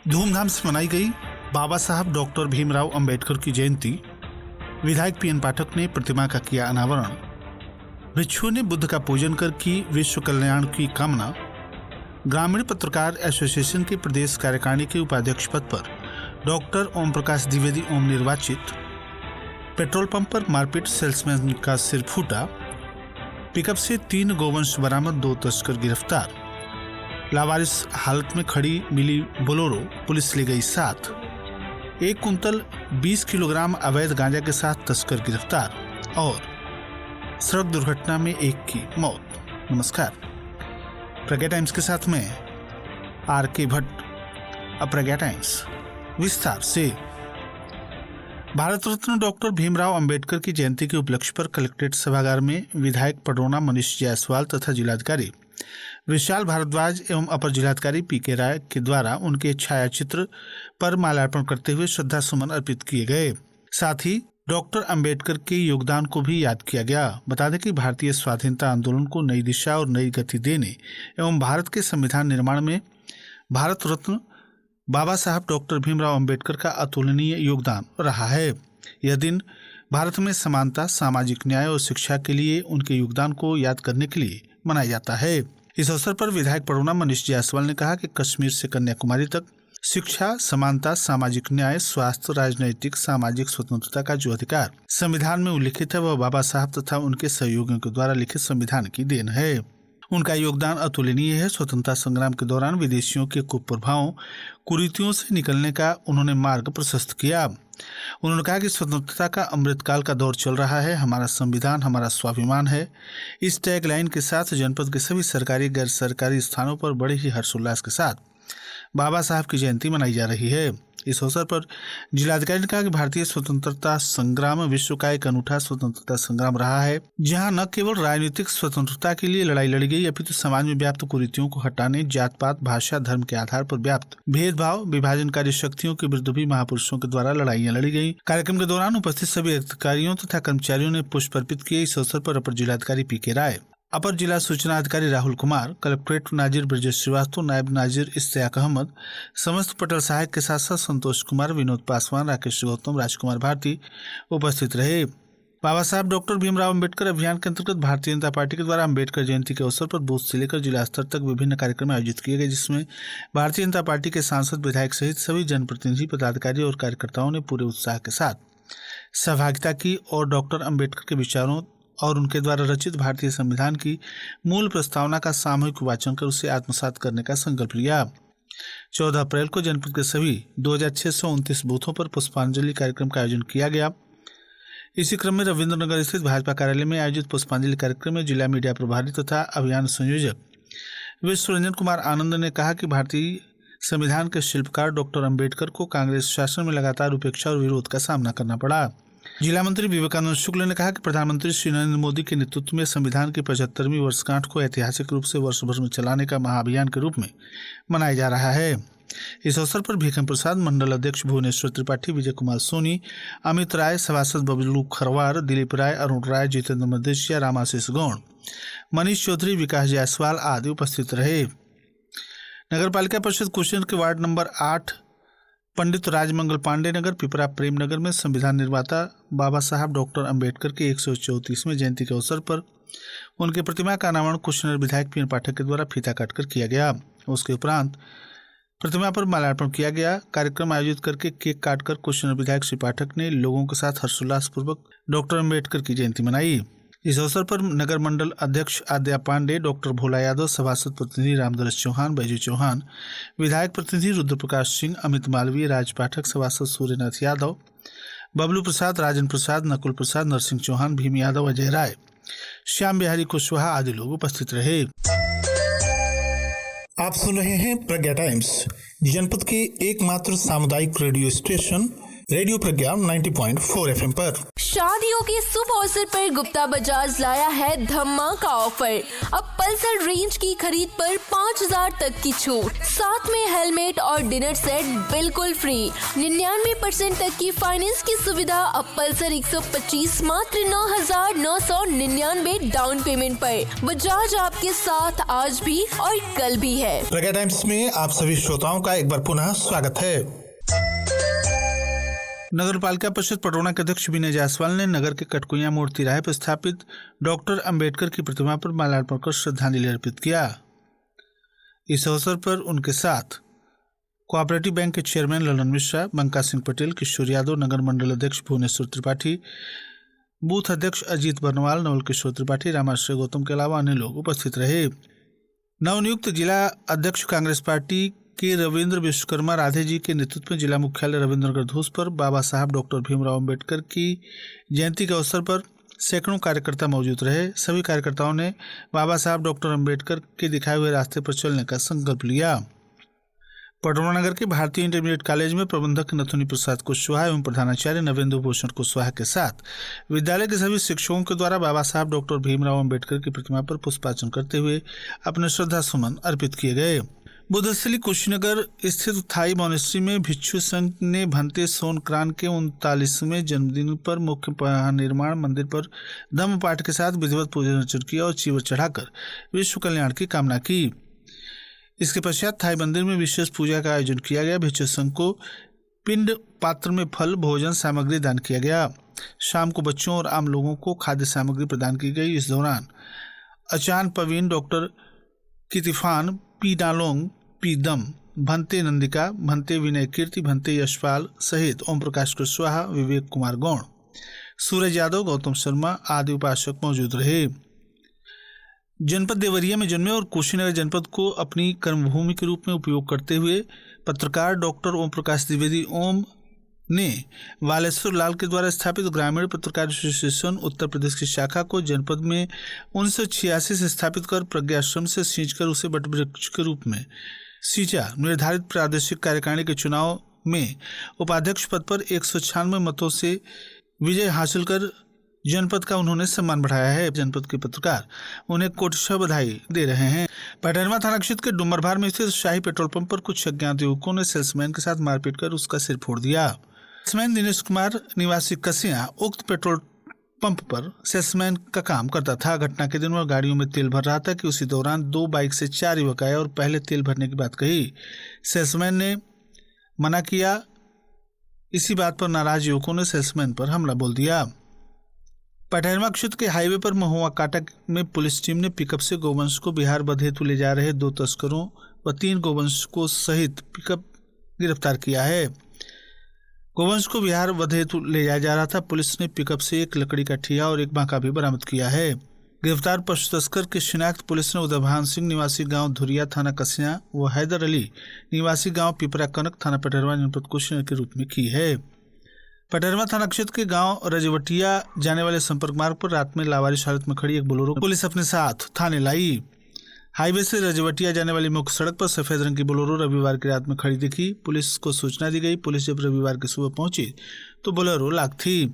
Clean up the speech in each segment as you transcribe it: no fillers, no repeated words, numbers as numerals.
धूमधाम से मनाई गई बाबा साहब डॉक्टर भीमराव अंबेडकर की जयंती। विधायक पीएन पाठक ने प्रतिमा का किया अनावरण। भिक्षुओं ने बुद्ध का पूजन कर की विश्व कल्याण की कामना। ग्रामीण पत्रकार एसोसिएशन के प्रदेश कार्यकारिणी के उपाध्यक्ष पद पर डॉक्टर ओम प्रकाश द्विवेदी ओम निर्वाचित। पेट्रोल पंप पर मारपीट, सेल्समैन का सिर फूटा। पिकअप से 3 गोवंश बरामद, 2 तस्कर गिरफ्तार। लावारिस हालत में खड़ी मिली बोलेरो, पुलिस ले गई साथ। 1 कुंतल 20 किलोग्राम अवैध गांजा के साथ तस्कर गिरफ्तार। और सड़क दुर्घटना में 1 की मौत। नमस्कार, प्रज्ञा टाइम्स के साथ में आर.के. भट्ट। अब प्रज्ञा टाइम्स विस्तार से। भारत रत्न डॉक्टर भीमराव अंबेडकर की जयंती के उपलक्ष्य पर कलेक्ट्रेट सभागार में विधायक पडरौना मनीष जायसवाल तथा जिलाधिकारी विशाल भारद्वाज एवं अपर जिलाधिकारी पी.के. राय के द्वारा उनके छायाचित्र पर माल्यार्पण करते हुए श्रद्धा सुमन अर्पित किए गए। साथ ही डॉक्टर अंबेडकर के योगदान को भी याद किया गया। बता दें कि भारतीय स्वाधीनता आंदोलन को नई दिशा और नई गति देने एवं भारत के संविधान निर्माण में भारत रत्न बाबा साहब डॉक्टर भीमराव अंबेडकर का अतुलनीय योगदान रहा है। यह दिन भारत में समानता, सामाजिक न्याय और शिक्षा के लिए उनके योगदान को याद करने के लिए मनाया जाता है। इस अवसर पर विधायक पडरौना मनीष जायसवाल ने कहा कि कश्मीर से कन्याकुमारी तक शिक्षा, समानता, सामाजिक न्याय, स्वास्थ्य, राजनैतिक, सामाजिक स्वतंत्रता का जो अधिकार संविधान में उल्लिखित है वह बाबा साहब तथा उनके सहयोगियों के द्वारा लिखित संविधान की देन है। उनका योगदान अतुलनीय है। स्वतंत्रता संग्राम के दौरान विदेशियों के कुप्रभावों, कुरीतियों से निकलने का उन्होंने मार्ग प्रशस्त किया। उन्होंने कहा कि स्वतंत्रता का अमृतकाल का दौर चल रहा है। हमारा संविधान हमारा स्वाभिमान है। इस टैगलाइन के साथ जनपद के सभी सरकारी गैर सरकारी स्थानों पर बड़े ही हर्षोल्लास के साथ बाबा साहब की जयंती मनाई जा रही है। इस अवसर पर जिलाधिकारी ने कहा कि भारतीय स्वतंत्रता संग्राम विश्व का एक अनूठा स्वतंत्रता संग्राम रहा है, जहां न केवल राजनीतिक स्वतंत्रता के लिए लड़ाई लड़ी गई, अपितु समाज में व्याप्त कुरीतियों को हटाने, जात पात, भाषा, धर्म के आधार पर व्याप्त भेदभाव, विभाजनकारी शक्तियों के विरुद्ध भी महापुरुषों के द्वारा लड़ाइयां लड़ी गई। कार्यक्रम के दौरान उपस्थित सभी अधिकारियों तथा कर्मचारियों ने पुष्प अर्पित किए। इस अवसर पर अपर जिलाधिकारी पी.के. राय, अपर जिला सूचना अधिकारी राहुल कुमार, कलेक्ट्रेट नाजिर ब्रजेश श्रीवास्तव, नायब नाजिर इश्तियाक अहमद, समस्त पटल सहायक के साथ साथ संतोष कुमार, विनोद पासवान, राकेश गौतम, राजकुमार भारती उपस्थित रहे। बाबा साहब डॉक्टर भीमराव अंबेडकर अभियान के अंतर्गत भारतीय जनता पार्टी के द्वारा अंबेडकर जयंती के अवसर पर बूथ से लेकर जिला स्तर तक विभिन्न कार्यक्रम आयोजित किए गए, जिसमें भारतीय जनता पार्टी के सांसद, विधायक सहित सभी जनप्रतिनिधि, पदाधिकारी और कार्यकर्ताओं ने पूरे उत्साह के साथ सहभागिता की और डॉक्टर अंबेडकर के विचारों और उनके द्वारा रचित भारतीय संविधान की मूल प्रस्तावना का सामूहिक वाचन कर उसे आत्मसात करने का संकल्प लिया। 14 अप्रैल को जनपद के सभी 2629 बूथों पर पुष्पांजलि कार्यक्रम का आयोजन किया गया। इसी क्रम में रविंद्रनगर स्थित भाजपा कार्यालय में आयोजित पुष्पांजलि कार्यक्रम में जिला मीडिया प्रभारी तथा अभियान संयोजक विश्व रंजन कुमार आनंद ने कहा कि भारतीय संविधान के शिल्पकार डॉक्टर अंबेडकर को कांग्रेस शासन में लगातार उपेक्षा और विरोध का सामना करना पड़ा। जिला मंत्री विवेकानंद शुक्ल ने कहा कि प्रधानमंत्री श्री नरेंद्र मोदी के नेतृत्व में संविधान की 75वीं वर्षगांठ को ऐतिहासिक रूप से वर्ष भर में चलाने का महाअभियान के रूप में मनाया जा रहा है। इस अवसर पर भीखम प्रसाद, मंडल अध्यक्ष भुवनेश्वर त्रिपाठी, विजय कुमार सोनी, अमित राय, सभासद बबलू खरवार, दिलीप राय, अरुण राय, जितेंद्र मदेशिया, रामाशीष गौड़, मनीष चौधरी, विकास जायसवाल आदि उपस्थित रहे। नगर पालिका परिषद कुशीनगर के वार्ड नंबर 8 पंडित राजमंगल पांडे नगर, पिपरा प्रेमनगर में संविधान निर्माता बाबा साहब डॉक्टर अंबेडकर के 134वें जयंती के अवसर पर उनकी प्रतिमा का अनावरण कुशीनगर विधायक पीएन पाठक के द्वारा फीता काटकर किया गया। उसके उपरांत प्रतिमा पर माल्यार्पण किया गया। कार्यक्रम आयोजित करके केक काटकर कुशीनगर विधायक श्री पाठक ने लोगों के साथ हर्षोल्लास पूर्वक डॉक्टर अंबेडकर की जयंती मनाई। इस अवसर पर नगर मंडल अध्यक्ष आद्या पांडे, डॉक्टर भोला यादव, सभासद प्रतिनिधि रामदरस चौहान, बैजू चौहान, विधायक प्रतिनिधि रुद्र प्रकाश सिंह, अमित मालवीय, राज पाठक, सभासद सूर्यनाथ यादव, बबलू प्रसाद, राजन प्रसाद, नकुल प्रसाद, नरसिंह चौहान, भीम यादव, अजय राय, श्याम बिहारी कुशवाहा आदि लोग उपस्थित रहे। आप सुन रहे हैं प्रज्ञा टाइम्स, जनपद के एकमात्र सामुदायिक रेडियो स्टेशन रेडियो प्रज्ञा 90.4 FM पर। शादियों के शुभ अवसर पर गुप्ता बजाज लाया है धमाका ऑफर। अब पल्सर रेंज की खरीद पर 5,000 तक की छूट, साथ में हेलमेट और डिनर सेट बिल्कुल फ्री। 99% तक की फाइनेंस की सुविधा। अब पल्सर 125 मात्र 9,999 डाउन पेमेंट पर। बजाज आपके साथ आज भी और कल भी है। प्रज्ञा टाइम्स में आप सभी श्रोताओं का एक बार पुनः स्वागत है। नगर पालिका परिषद पटरौना के अध्यक्ष विनय जायसवाल ने नगर के कटकुइया मोड़ तिराहे पर स्थापित डॉक्टर अंबेडकर की प्रतिमा पर माल्यार्पण कर श्रद्धांजलि अर्पित किया। इस अवसर पर उनके साथ कोऑपरेटिव बैंक के चेयरमैन ललन मिश्रा, बंका सिंह पटेल, किशोर यादव, नगर मंडल अध्यक्ष भुवनेश्वर त्रिपाठी, बूथ अध्यक्ष अजीत बर्नवाल, नवल किशोर त्रिपाठी, रामाश्रय गौतम के अलावा अन्य लोग उपस्थित रहे। नवनियुक्त जिला अध्यक्ष कांग्रेस पार्टी के रविंद्र विश्वकर्मा राधे जी के नेतृत्व में जिला मुख्यालय रविंद्रनगर धूस पर बाबा साहब डॉक्टर भीमराव अंबेडकर की जयंती के अवसर पर सैकड़ों कार्यकर्ता मौजूद रहे। सभी कार्यकर्ताओं ने बाबा साहब डॉक्टर अंबेडकर के दिखाए हुए रास्ते पर चलने का संकल्प लिया। पटरौना नगर के भारतीय इंटरमीडिएट कॉलेज में प्रबंधक नथुनी प्रसाद कुशवाहा एवं प्रधानाचार्य नवेंद्र भूषण कुशवाहा के साथ विद्यालय के सभी शिक्षकों के द्वारा बाबा साहब डॉक्टर भीमराव अंबेडकर की प्रतिमा पर पुष्पार्चन करते हुए अपने श्रद्धा सुमन अर्पित किए गए। बुद्धस्थली कुशीनगर स्थित थाई मॉनेस्ट्री में भिक्षु संघ ने भंते सोनक्रांत के 39वें जन्मदिन पर मुख्य निर्माण मंदिर पर धम्म पाठ के साथ विधिवत पूजन अर्चन किया और चीवर चढ़ाकर विश्व कल्याण की कामना की। इसके पश्चात थाई मंदिर में विशेष पूजा का आयोजन किया गया। भिक्षु संघ को पिंड पात्र में फल, भोजन सामग्री दान किया गया। शाम को बच्चों और आम लोगों को खाद्य सामग्री प्रदान की गई। इस दौरान अचान पवीन, डॉक्टर कितिफान, पी डालोंग, पी दम, भंते नंदिका, भंते विनय कीर्ति, भंते यशपाल सहित ओम प्रकाश कुशवाहा, विवेक कुमार गौड़, सूरज यादव, गौतम शर्मा आदि उपासक मौजूद रहे। जनपद देवरिया में जन्मे और कुशीनगर जनपद को अपनी कर्मभूमि के रूप में उपयोग करते हुए पत्रकार डॉक्टर ओम प्रकाश द्विवेदी ओम ने वालेश्वर लाल के द्वारा स्थापित ग्रामीण पत्रकार एसोसिएशन उत्तर प्रदेश की शाखा को जनपद में 1986 से स्थापित कर प्रज्ञाश्रम से सींचकर उसे वटवृक्ष के रूप में सींचा। निर्धारित प्रादेशिक कार्यकारिणी के चुनाव में उपाध्यक्ष पद पर 196 मतों से विजय हासिल कर जनपद का उन्होंने सम्मान बढ़ाया है। जनपद के पत्रकार उन्हें कोटशः बधाई दे रहे हैं। पटरौना थाना क्षेत्र के डुमरभार में स्थित शाही पेट्रोल पंप पर कुछ अज्ञात युवकों ने सेल्समैन के साथ मारपीट कर उसका सिर फोड़ दिया। सेल्समैन दिनेश कुमार निवासी कसिया उक्त पेट्रोल पंप पर सेल्समैन का काम करता था। घटना के दिन वह गाड़ियों में तेल भर रहा था कि उसी दौरान 2 बाइक से 4 युवक आए और पहले तेल भरने की बात कही। सेल्समैन ने मना किया। इसी बात पर नाराज युवकों ने सेल्समैन पर हमला बोल दिया। पटरौना क्षेत्र के हाईवे पर महुआ काटा में पुलिस टीम ने पिकअप से गोवंश को बिहार वध हेतु ले जा रहे 2 तस्करों व 3 गोवंश को सहित पिकअप गिरफ्तार किया है। गोवंश को बिहार वध हेतु ले जाया जा रहा था। पुलिस ने पिकअप से एक लकड़ी का ठिया और एक बांका भी बरामद किया है। गिरफ्तार पशु तस्कर की शिनाख्त पुलिस ने उदयभान सिंह निवासी गांव धुरिया थाना कसिया व हैदर अली निवासी गांव पिपरा कनक थाना पटरौना जनपद कुशीनगर के रूप में की है। पटरौना थाना क्षेत्र के गांव रजवटिया जाने वाले संपर्क मार्ग पर रात में लावारिश हालत में खड़ी एक बोलेरो पुलिस अपने साथ थाने लाई। हाईवे से रजवटिया जाने वाली मुख्य सड़क पर सफेद रंग की बोलेरो रविवार की रात में खड़ी दिखी। पुलिस को सूचना दी गई। पुलिस जब रविवार की सुबह पहुंची तो बोलेरो लाक थी।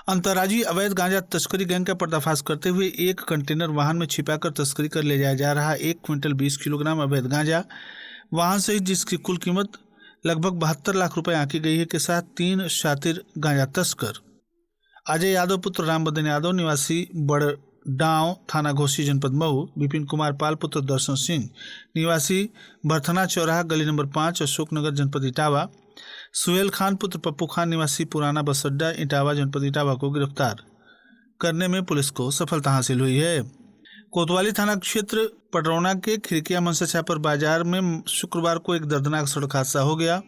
अंतर्राज्यीय अवैध गांजा तस्करी गैंग का पर्दाफाश करते हुए एक कंटेनर वाहन में छिपाकर तस्करी कर ले जाया जा रहा 1 क्विंटल 20 किलोग्राम अवैध गांजा वाहन सहित जिसकी कुल कीमत लगभग 72 लाख रुपए आंकी गई है के साथ 3 शातिर गांजा तस्कर अजय यादव पुत्र रामबदन यादव निवासी बड़डांव थाना घोसी जनपद मऊ, विपिन कुमार पाल पुत्र दर्शन सिंह निवासी भरथना चौराहा गली नंबर 5 अशोकनगर जनपद इटावा, सुहेल खान पुत्र पप्पू खान निवासी पुराना बस अड्डा इटावा जनपद इटावा को गिरफ्तार करने में पुलिस को सफलता हासिल हुई है। कोतवाली थाना क्षेत्र पटरौना के खिरकिया मनसा छापर बाजार में शुक्रवार को एक दर्दनाक सड़क हादसा हो गया,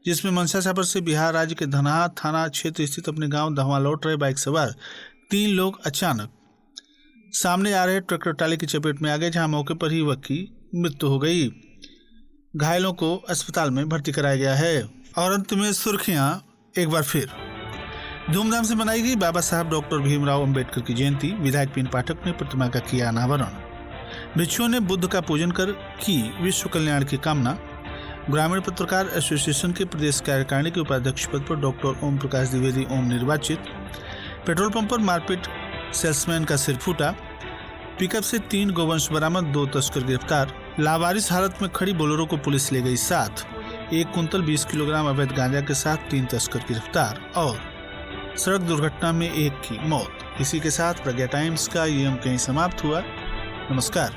जिसमें मनसा छापर से बिहार राज्य के धनहा थाना क्षेत्र स्थित अपने गांव धवा लौट रहे बाइक सवार 3 लोग अचानक सामने आ रहे ट्रैक्टर ट्राली की चपेट में आ गए, जहां मौके पर ही युवक की मृत्यु हो गई। घायलों को अस्पताल में भर्ती कराया गया है। और अंत में सुर्खियां एक बार फिर। धूमधाम से मनाई गई बाबा साहब डॉक्टर भीमराव अंबेडकर की जयंती। विधायक पीएन पाठक ने प्रतिमा का किया अनावरण। भिक्षुओं ने बुद्ध का पूजन कर की विश्व कल्याण की कामना। ग्रामीण पत्रकार एसोसिएशन के प्रदेश कार्यकारिणी के उपाध्यक्ष पद पर डॉक्टर ओम प्रकाश द्विवेदी ओम निर्वाचित। पेट्रोल पंप पर मारपीट, सेल्समैन का सिर फूटा। पिकअप से 3 गोवंश बरामद, 2 तस्कर गिरफ्तार। लावारिस हालत में खड़ी बोलेरो को पुलिस ले गई साथ। 1 कुंतल 20 किलोग्राम अवैध गांजा के साथ 3 तस्कर गिरफ्तार। और सड़क दुर्घटना में 1 की मौत। इसी के साथ प्रज्ञा टाइम्स का ये अंक यहीं समाप्त हुआ। नमस्कार।